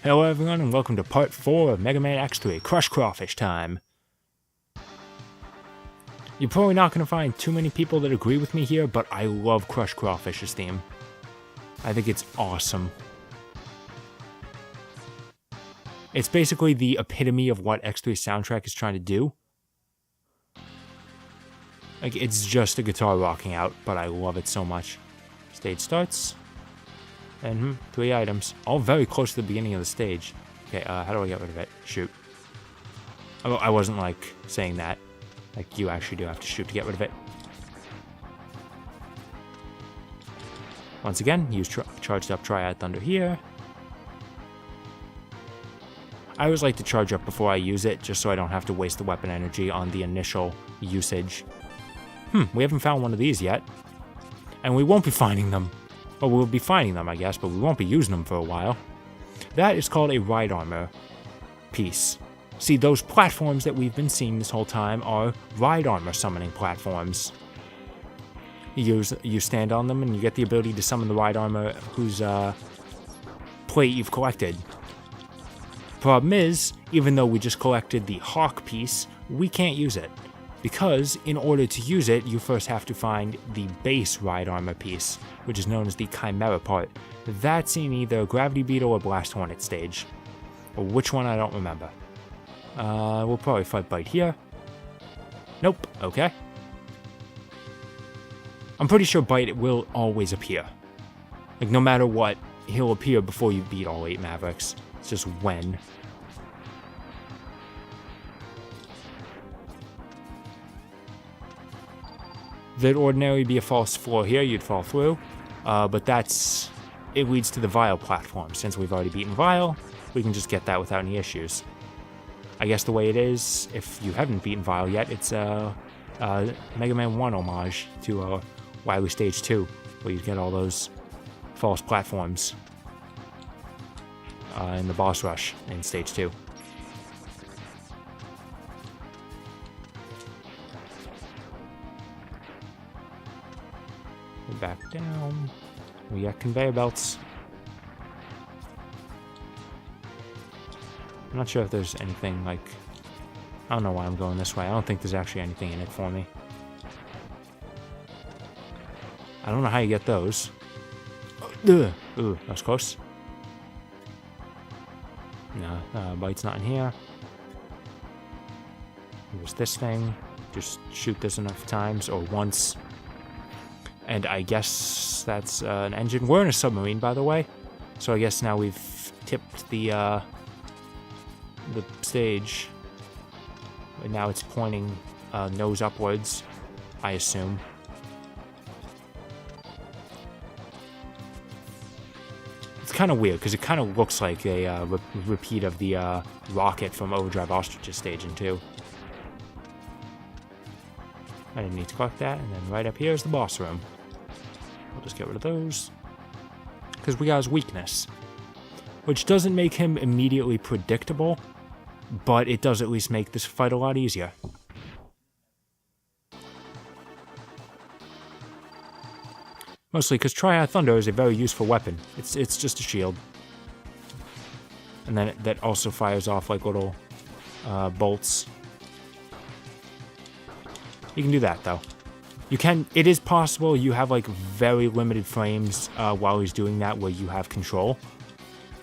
Hello everyone and welcome to part 4 of Mega Man X3, Crush Crawfish time. You're probably not going to find too many people that agree with me here, but I love Crush Crawfish's theme. I think it's awesome. It's basically the epitome of what X3's soundtrack is trying to do. Like, it's just a guitar rocking out, but I love it so much. Stage starts. And 3 items. All very close to the beginning of the stage. Okay, how do I get rid of it? Shoot. Oh, I wasn't, like, saying that. Like, you actually do have to shoot to get rid of it. Once again, use charged up Triad Thunder here. I always like to charge up before I use it, just so I don't have to waste the weapon energy on the initial usage. We haven't found one of these yet. And we won't be finding them. Well, we'll be finding them, I guess, but we won't be using them for a while. That is called a ride armor piece. See, those platforms that we've been seeing this whole time are ride armor summoning platforms. You stand on them and you get the ability to summon the ride armor whose plate you've collected. Problem is, even though we just collected the Hawk piece, we can't use it. Because, in order to use it, you first have to find the base ride armor piece, which is known as the Chimera part. That's in either Gravity Beetle or Blast Hornet stage. Or which one, I don't remember. We'll probably fight Byte here. Nope, okay. I'm pretty sure Byte will always appear. Like, no matter what, he'll appear before you beat all 8 Mavericks. It's just when. There'd ordinarily be a false floor here, you'd fall through, but it leads to the Vile platform. Since we've already beaten Vile, we can just get that without any issues. I guess the way it is, if you haven't beaten Vile yet, it's a Mega Man 1 homage to Wily Stage 2, where you get all those false platforms in the boss rush in Stage 2. Back down. We got conveyor belts. I'm not sure if there's anything like... I don't know why I'm going this way. I don't think there's actually anything in it for me. I don't know how you get those. Ugh. Ooh, that was close. No, Byte's not in here. There's this thing. Just shoot this enough times, or once. And I guess that's an engine. We're in a submarine, by the way. So I guess now we've tipped the stage. And now it's pointing nose upwards, I assume. It's kind of weird, because it kind of looks like a repeat of the rocket from Overdrive Ostrich's stage in 2. I didn't need to collect that. And then right up here is the boss room. We'll just get rid of those. Because we got his weakness. Which doesn't make him immediately predictable, but it does at least make this fight a lot easier. Mostly because Triad Thunder is a very useful weapon. It's just a shield. And then that also fires off like little bolts. You can do that though. It is possible you have like very limited frames while he's doing that where you have control.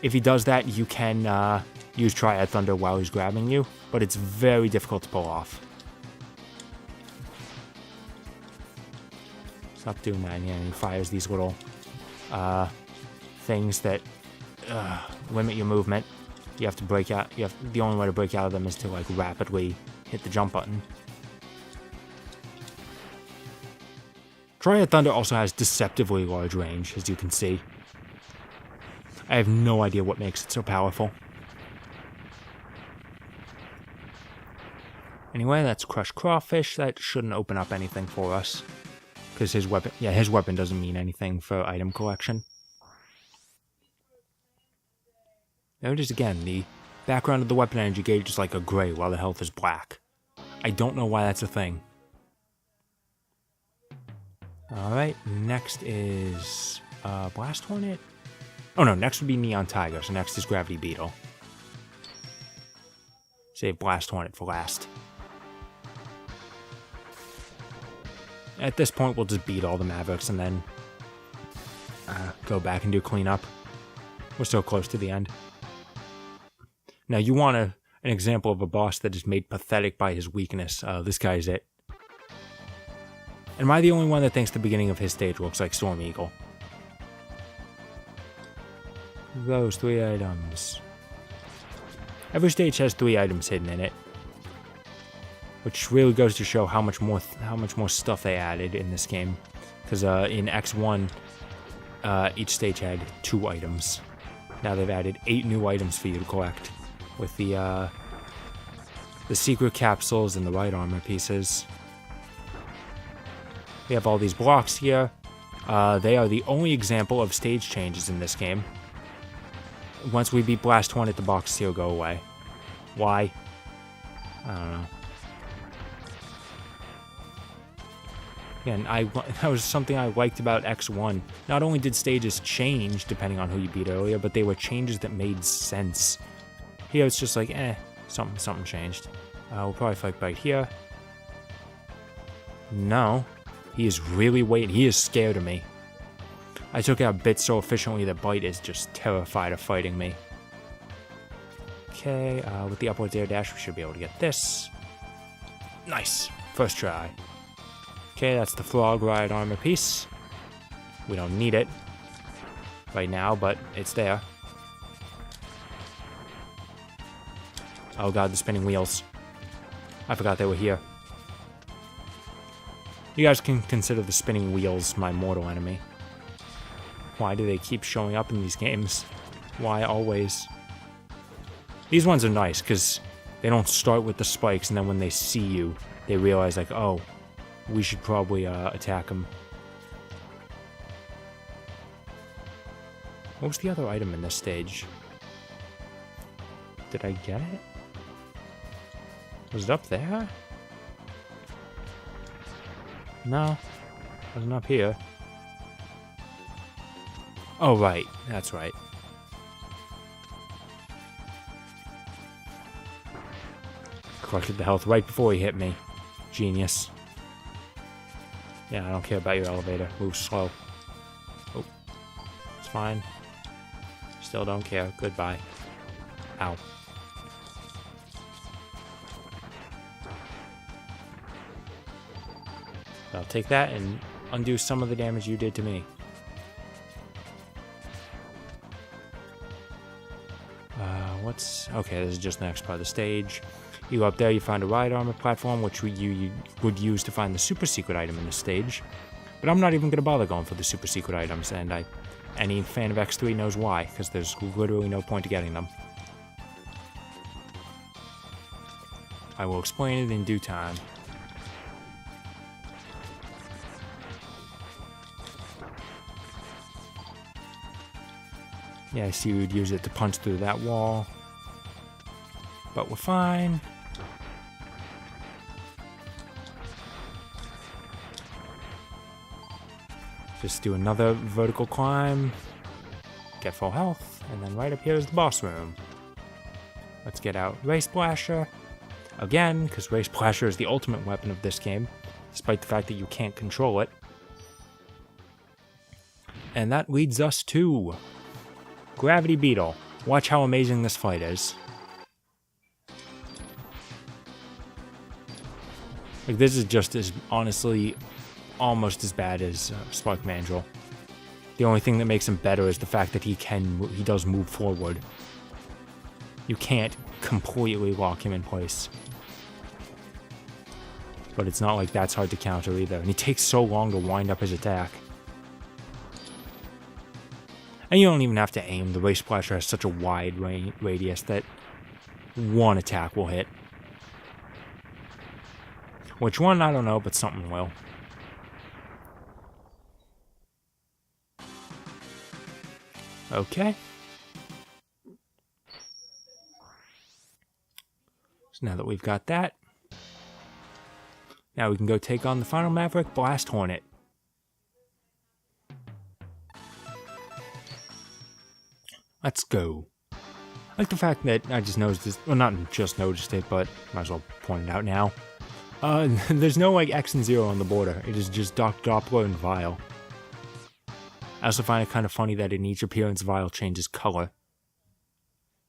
If he does that, you can use Triad Thunder while he's grabbing you, but it's very difficult to pull off. Stop doing that, and he fires these little things that limit your movement. You have to break out. The only way to break out of them is to like rapidly hit the jump button. Triad Thunder also has deceptively large range, as you can see. I have no idea what makes it so powerful. Anyway, that's Crush Crawfish. That shouldn't open up anything for us. Because his weapon doesn't mean anything for item collection. There it is again. The background of the weapon energy gauge is like a gray while the health is black. I don't know why that's a thing. Alright, next is Blast Hornet. Oh no, next would be Neon Tiger, so next is Gravity Beetle. Save Blast Hornet for last. At this point, we'll just beat all the Mavericks and then go back and do cleanup. We're so close to the end. Now, you want an example of a boss that is made pathetic by his weakness. This guy's it. Am I the only one that thinks the beginning of his stage looks like Storm Eagle? Those 3 items. Every stage has 3 items hidden in it, which really goes to show how much more stuff they added in this game. Because in X1, each stage had 2 items. Now they've added 8 new items for you to collect, with the secret capsules and the right armor pieces. We have all these blocks here. They are the only example of stage changes in this game. Once we beat Blast Hornet, the boxes here go away. Why? I don't know. Again, that was something I liked about X1. Not only did stages change depending on who you beat earlier, but they were changes that made sense. Here it's just like, something changed. We'll probably fight Byte here. No. He is really waiting. He is scared of me. I took out Bit so efficiently that Byte is just terrified of fighting me. Okay, with the upwards air dash, we should be able to get this. Nice. First try. Okay, that's the frog ride armor piece. We don't need it right now, but it's there. Oh god, the spinning wheels. I forgot they were here. You guys can consider the spinning wheels my mortal enemy. Why do they keep showing up in these games? Why always? These ones are nice, because they don't start with the spikes, and then when they see you, they realize, like, oh, we should probably attack them. What was the other item in this stage? Did I get it? Was it up there? No, it wasn't up here. Oh, right. That's right. Collected the health right before he hit me. Genius. Yeah, I don't care about your elevator. Move slow. Oh. It's fine. Still don't care. Goodbye. Ow. I'll take that and undo some of the damage you did to me. Okay, this is just the next part of the stage. You go up there, you find a ride armor platform, which you would use to find the super secret item in this stage. But I'm not even going to bother going for the super secret items, and any fan of X3 knows why, because there's literally no point to getting them. I will explain it in due time. Yeah, I see you would use it to punch through that wall. But we're fine. Just do another vertical climb. Get full health. And then right up here is the boss room. Let's get out Ray Splasher. Again, because Ray Splasher is the ultimate weapon of this game. Despite the fact that you can't control it. And that leads us to Gravity Beetle. Watch how amazing this fight is. Like, this is just as, honestly, almost as bad as Spark Mandrill. The only thing that makes him better is the fact that he does move forward. You can't completely lock him in place. But it's not like that's hard to counter either. And he takes so long to wind up his attack. And you don't even have to aim. The Ray Splasher has such a wide radius that one attack will hit. Which one, I don't know, but something will. Okay. So now that we've got that, now we can go take on the final Maverick, Blast Hornet. Let's go. I like the fact that I just noticed this, well, not just noticed it, but might as well point it out now. There's no, like, X and 0 on the border. It is just Doppler and Vile. I also find it kind of funny that in each appearance, Vile changes color.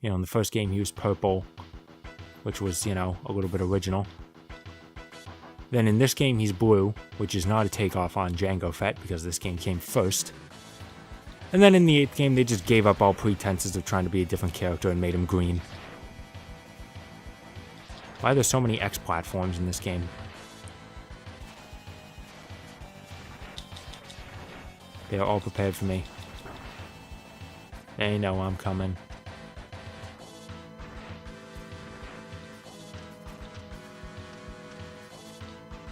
You know, in the first game, he was purple, which was, you know, a little bit original. Then in this game, he's blue, which is not a takeoff on Jango Fett, because this game came first. And then in the 8th game, they just gave up all pretenses of trying to be a different character and made him green. Why are there so many X platforms in this game? They are all prepared for me. They know I'm coming.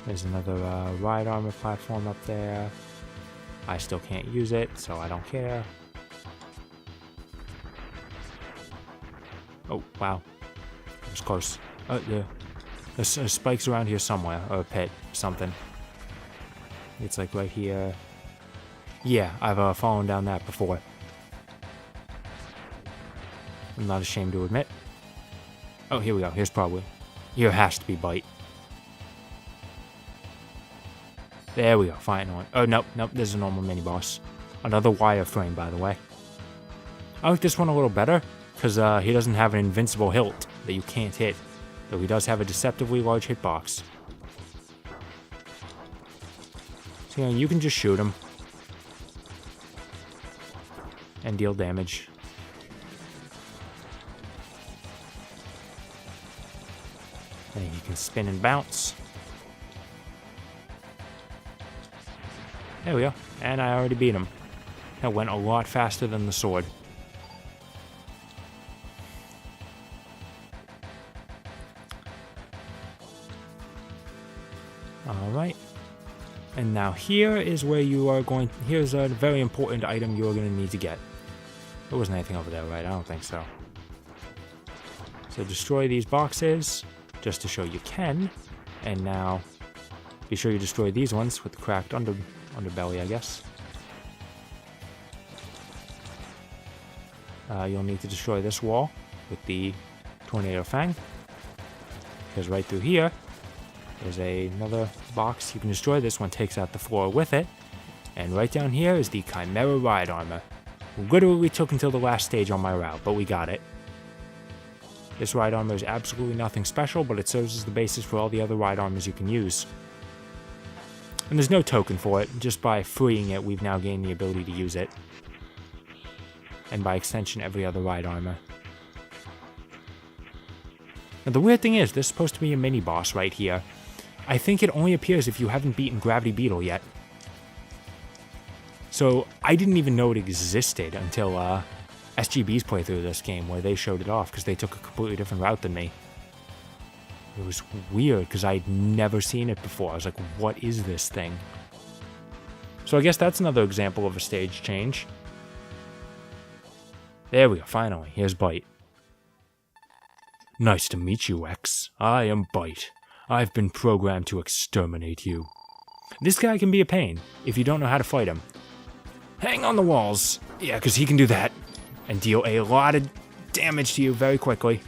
There's another ride armor platform up there. I still can't use it, so I don't care. Oh, wow. That was close. Oh, yeah. There's spikes around here somewhere, or a pit, something. It's like right here. Yeah, I've fallen down that before. I'm not ashamed to admit. Oh, here we go. Here's probably. Here has to be Byte. There we go, finally. Oh, nope, there's a normal mini-boss. Another wireframe, by the way. I like this one a little better, because he doesn't have an invincible hilt that you can't hit, though he does have a deceptively large hitbox. So, you know, you can just shoot him and deal damage. And he can spin and bounce. There we go. And I already beat him. That went a lot faster than the sword. Alright. And now here is where you are going... Here's a very important item you're going to need to get. There wasn't anything over there, right? I don't think so. So destroy these boxes, just to show you can. And now, be sure you destroy these ones with the cracked underbelly, I guess. You'll need to destroy this wall with the Tornado Fang. Because right through here, there's another box you can destroy. This one takes out the floor with it. And right down here is the Chimera Ride Armor. Literally took until the last stage on my route, but we got it. This ride armor is absolutely nothing special, but it serves as the basis for all the other ride armors you can use. And there's no token for it, just by freeing it we've now gained the ability to use it. And by extension every other ride armor. Now the weird thing is, there's supposed to be a mini-boss right here. I think it only appears if you haven't beaten Gravity Beetle yet. So I didn't even know it existed until SGB's playthrough of this game, where they showed it off, because they took a completely different route than me. It was weird, because I'd never seen it before. I was like, what is this thing? So I guess that's another example of a stage change. There we go, finally. Here's Byte. Nice to meet you, X. I am Byte. I've been programmed to exterminate you. This guy can be a pain, if you don't know how to fight him. Hang on the walls. Yeah, because he can do that. And deal a lot of damage to you very quickly.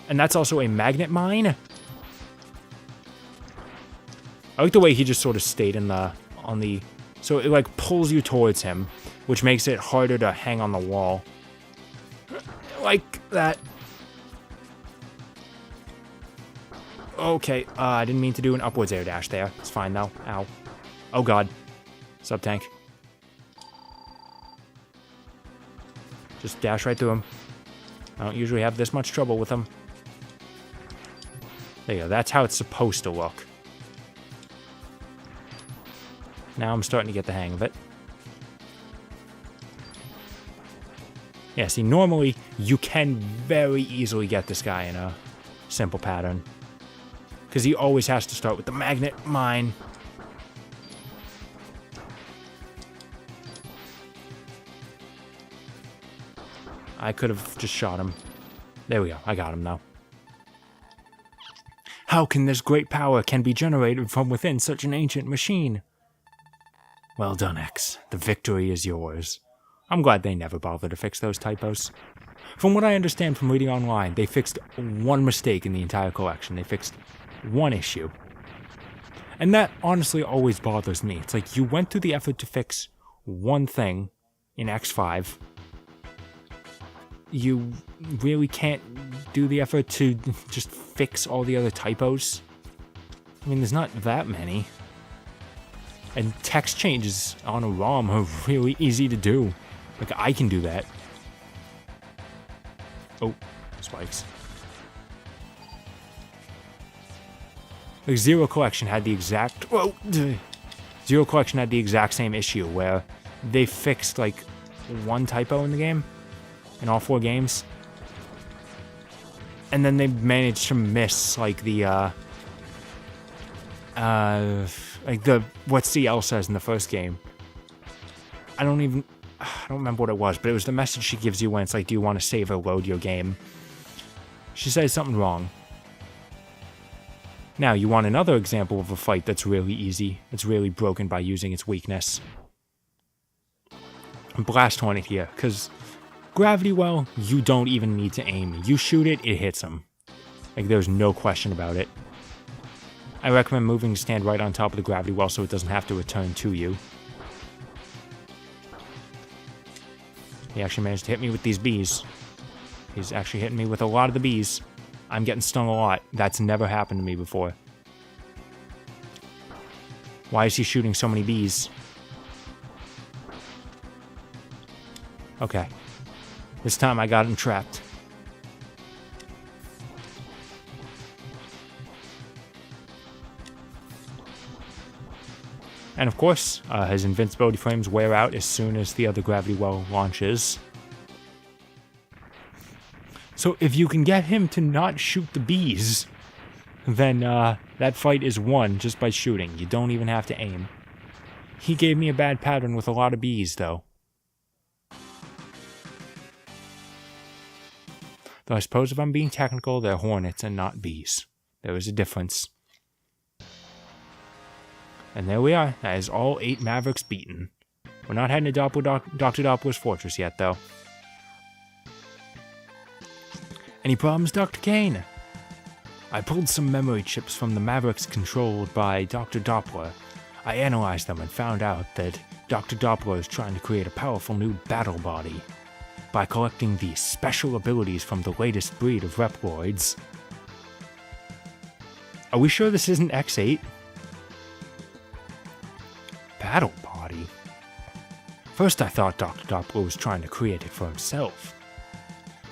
And that's also a magnet mine. I like the way he just sort of stayed in on the... So it like pulls you towards him, which makes it harder to hang on the wall. Like that. Okay, I didn't mean to do an upwards air dash there. It's fine though. Ow. Oh god. Sub tank. Just dash right through him. I don't usually have this much trouble with him. There you go, that's how it's supposed to look. Now I'm starting to get the hang of it. Yeah, see, normally you can very easily get this guy in a simple pattern. Because he always has to start with the magnet mine. I could have just shot him. There we go, I got him now. How can this great power can be generated from within such an ancient machine? Well done, X. The victory is yours. I'm glad they never bothered to fix those typos. From what I understand from reading online, they fixed one mistake in the entire collection. They fixed one issue. And that honestly always bothers me. It's like you went through the effort to fix one thing in X5. You really can't do the effort to just fix all the other typos. I mean, there's not that many. And text changes on a ROM are really easy to do. Like, I can do that. Oh, spikes. Like, Zero Collection had the exact... Whoa! Zero Collection had the exact same issue where they fixed, like, one typo in the game. In all 4 games. And then they managed to miss, like, what CL says in the first game. I don't remember what it was, but it was the message she gives you when it's like, do you want to save or load your game? She says something wrong. Now, you want another example of a fight that's really easy, that's really broken by using its weakness. Blast Hornet here, because Gravity Well, you don't even need to aim. You shoot it, it hits him. Like, there's no question about it. I recommend moving to stand right on top of the gravity well so it doesn't have to return to you. He actually managed to hit me with these bees. He's actually hitting me with a lot of the bees. I'm getting stung a lot. That's never happened to me before. Why is he shooting so many bees? Okay. This time I got him trapped. And of course, his invincibility frames wear out as soon as the other gravity well launches. So if you can get him to not shoot the bees, then that fight is won just by shooting. You don't even have to aim. He gave me a bad pattern with a lot of bees, though. Though I suppose if I'm being technical, they're hornets and not bees. There is a difference. And there we are. That is all 8 Mavericks beaten. We're not heading to Dr. Doppler's fortress yet, though. Any problems, Dr. Kane? I pulled some memory chips from the Mavericks controlled by Dr. Doppler. I analyzed them and found out that Dr. Doppler is trying to create a powerful new battle body by collecting the special abilities from the latest breed of Reploids. Are we sure this isn't X8? Battle body? First I thought Dr. Doppler was trying to create it for himself,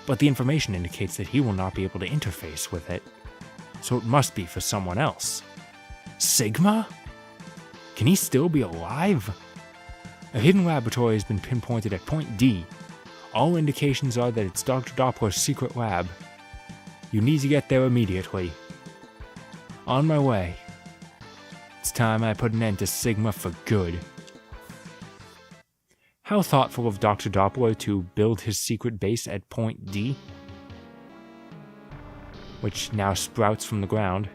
but the information indicates that he will not be able to interface with it, so it must be for someone else. Sigma? Can he still be alive? A hidden laboratory has been pinpointed at Point D. All indications are that it's Dr. Doppler's secret lab. You need to get there immediately. On my way. It's time I put an end to Sigma for good. How thoughtful of Dr. Doppler to build his secret base at Point D, which now sprouts from the ground.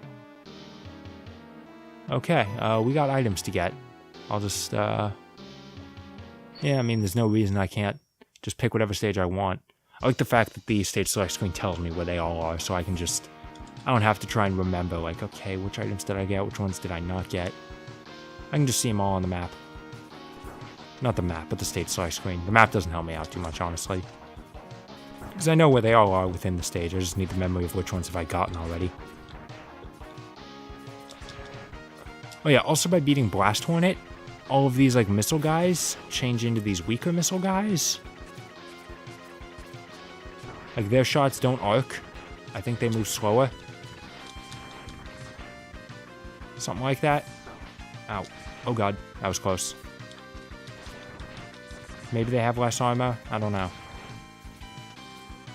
Okay, we got items to get. I'll just, yeah, I mean, there's no reason I can't just pick whatever stage I want. I like the fact that the stage select screen tells me where they all are, so I can just... I don't have to try and remember, like, okay, which items did I get, which ones did I not get. I can just see them all on the map. Not the map, but the stage select screen. The map doesn't help me out too much, honestly. Because I know where they all are within the stage, I just need the memory of which ones have I gotten already. Oh yeah, also by beating Blast Hornet, all of these, like, missile guys change into these weaker missile guys. Like, their shots don't arc. I think they move slower. Something like that. Ow. Oh god, that was close. Maybe they have less armor? I don't know.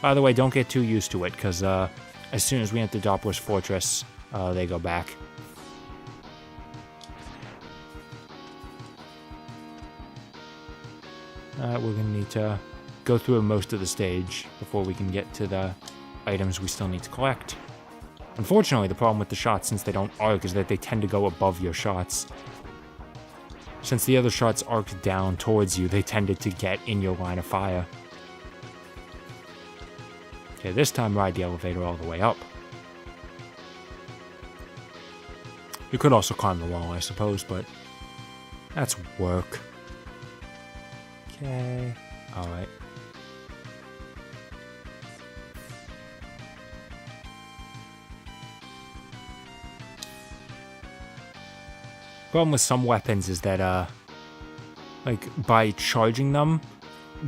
By the way, don't get too used to it, because as soon as we enter Doppler's fortress, they go back. We're going to need to go through most of the stage before we can get to the items we still need to collect. Unfortunately, the problem with the shots, since they don't arc, is that they tend to go above your shots. Since the other shots arced down towards you, they tended to get in your line of fire. Okay, this time ride the elevator all the way up. You could also climb the wall, I suppose, but that's work. Okay, alright. Problem with some weapons is that, like, by charging them,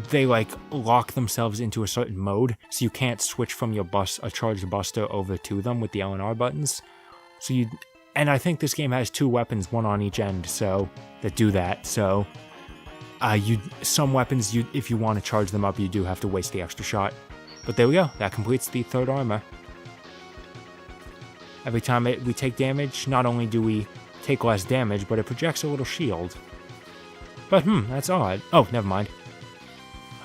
they, like, lock themselves into a certain mode, so you can't switch from your a charged buster over to them with the L and R buttons. So and I think this game has 2 weapons, one on each end, so, that do that, so, some weapons, if you want to charge them up, you do have to waste the extra shot. But there we go, that completes the 3rd armor. Every time we take damage, not only do we take less damage, but it projects a little shield. But, that's odd. Oh, never mind.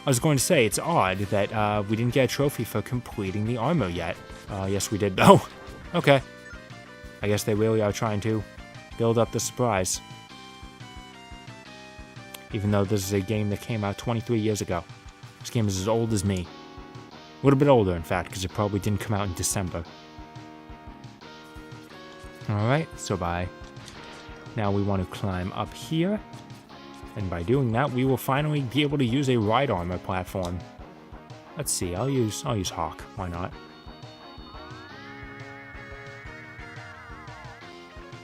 I was going to say, it's odd that we didn't get a trophy for completing the armor yet. Yes, we did, though. Okay. I guess they really are trying to build up the surprise. Even though this is a game that came out 23 years ago. This game is as old as me. A little bit older, in fact, because it probably didn't come out in December. Alright, so now we want to climb up here. And by doing that, we will finally be able to use a ride armor platform. Let's see, I'll use Hawk. Why not?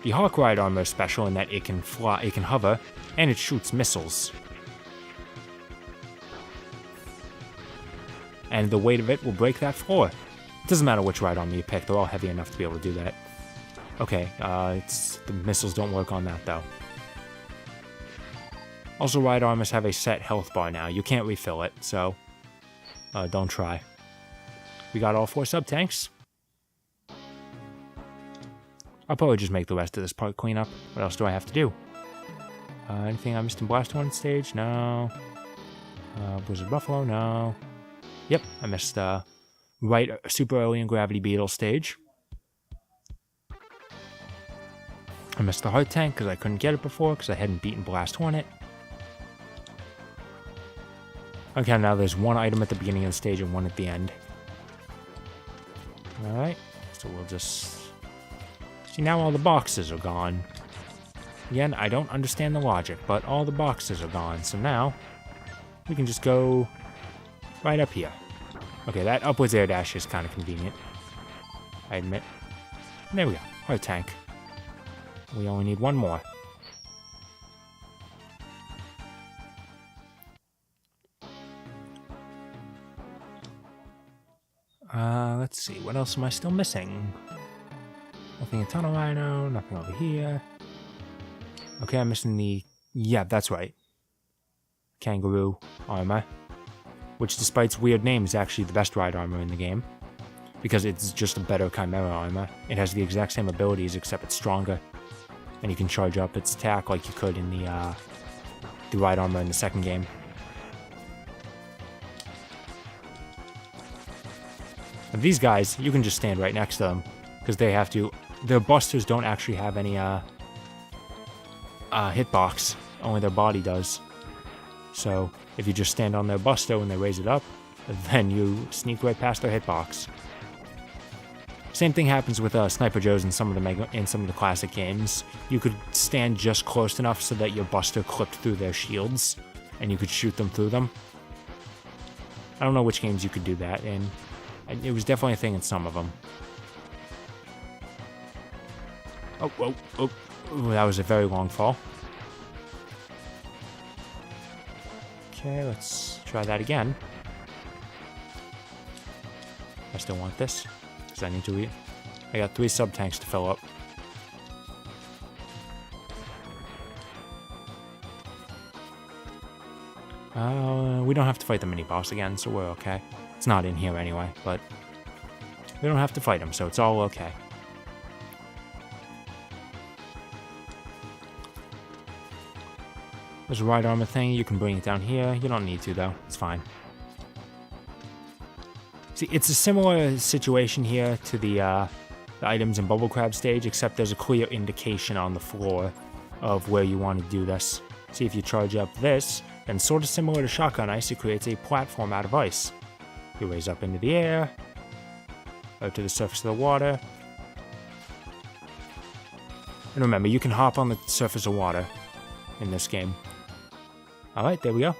The Hawk ride armor is special in that it can fly, it can hover, and it shoots missiles. And the weight of it will break that floor. It doesn't matter which ride armor you pick, they're all heavy enough to be able to do that. Okay, the missiles don't work on that though. Also, ride armors have a set health bar now. You can't refill it, so don't try. We got all 4 sub-tanks. I'll probably just make the rest of this part clean up. What else do I have to do? Anything I missed in Blast 1 stage? No. Blizzard Buffalo? No. Yep, I missed right super early in Gravity Beetle stage. I missed the Heart Tank because I couldn't get it before because I hadn't beaten Blast Hornet. Okay, now there's 1 item at the beginning of the stage and 1 at the end. Alright, so we'll just... See, now all the boxes are gone. Again, I don't understand the logic, but all the boxes are gone, so now we can just go right up here. Okay, that upwards air dash is kind of convenient, I admit. And there we go, Heart Tank. We only need 1 more. Let's see, what else am I still missing? Nothing in Tunnel Rhino, nothing over here. Okay, I'm missing the... Yeah, that's right. Kangaroo armor. Which, despite its weird name, is actually the best ride armor in the game. Because it's just a better Chimera armor. It has the exact same abilities, except it's stronger. And you can charge up its attack like you could in the ride armor in the 2nd game. And these guys, you can just stand right next to them. Because they have to... Their busters don't actually have any hitbox. Only their body does. So, if you just stand on their buster when they raise it up, then you sneak right past their hitbox. Same thing happens with Sniper Joes in some of the classic games. You could stand just close enough so that your buster clipped through their shields, and you could shoot them through them. I don't know which games you could do that in. It was definitely a thing in some of them. Oh, that was a very long fall. Okay, let's try that again. I still want this, because I need to eat. I got 3 sub-tanks to fill up. We don't have to fight the mini-boss again, so we're okay. It's not in here anyway, but we don't have to fight him, so it's all okay. There's a ride armor thing, you can bring it down here. You don't need to, though. It's fine. See, it's a similar situation here to the items in Bubble Crab stage, except there's a clear indication on the floor of where you want to do this. See, if you charge up this, then sort of similar to shotgun ice, it creates a platform out of ice. You raise up into the air, up to the surface of the water. And remember, you can hop on the surface of water in this game. Alright, there we go.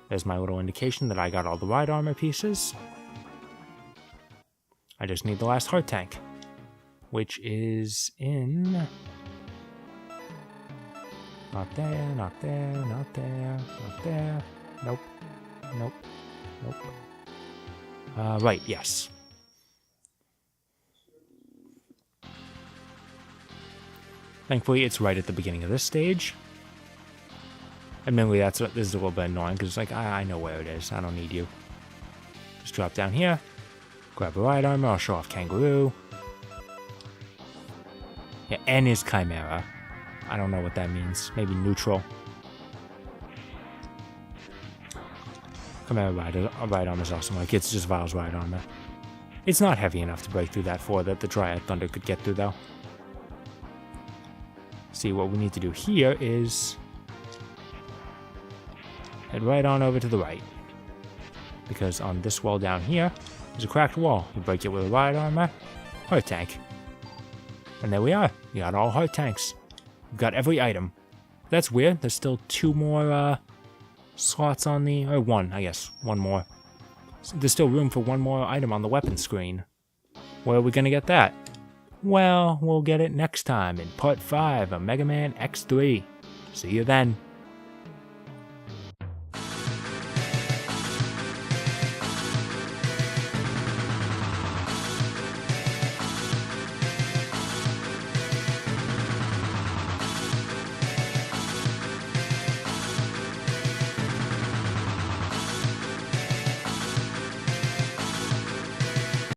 There's my little indication that I got all the ride armor pieces. I just need the last heart tank, which is in... Not there, not there, not there, not there. Nope. Nope. Nope. Right, yes. Thankfully, it's right at the beginning of this stage. Admittedly, this is a little bit annoying, because it's like, I know where it is. I don't need you. Just drop down here. Grab a ride armor. I'll show off Kangaroo. Yeah, N is Chimera. I don't know what that means. Maybe neutral. Chimera ride armor is awesome. Like, it's just Val's ride armor. It's not heavy enough to break through that floor that the Dryad Thunder could get through, though. See, what we need to do here is head right on over to the right. Because on this wall down here, there's a cracked wall. You break it with a ride armor, heart tank. And there we are. We got all heart tanks. We've got every item. That's weird. There's still 2 more slots on the... Or 1, I guess. 1 more. So there's still room for 1 more item on the weapon screen. Where are we going to get that? Well, we'll get it next time in Part 5 of Mega Man X3. See you then.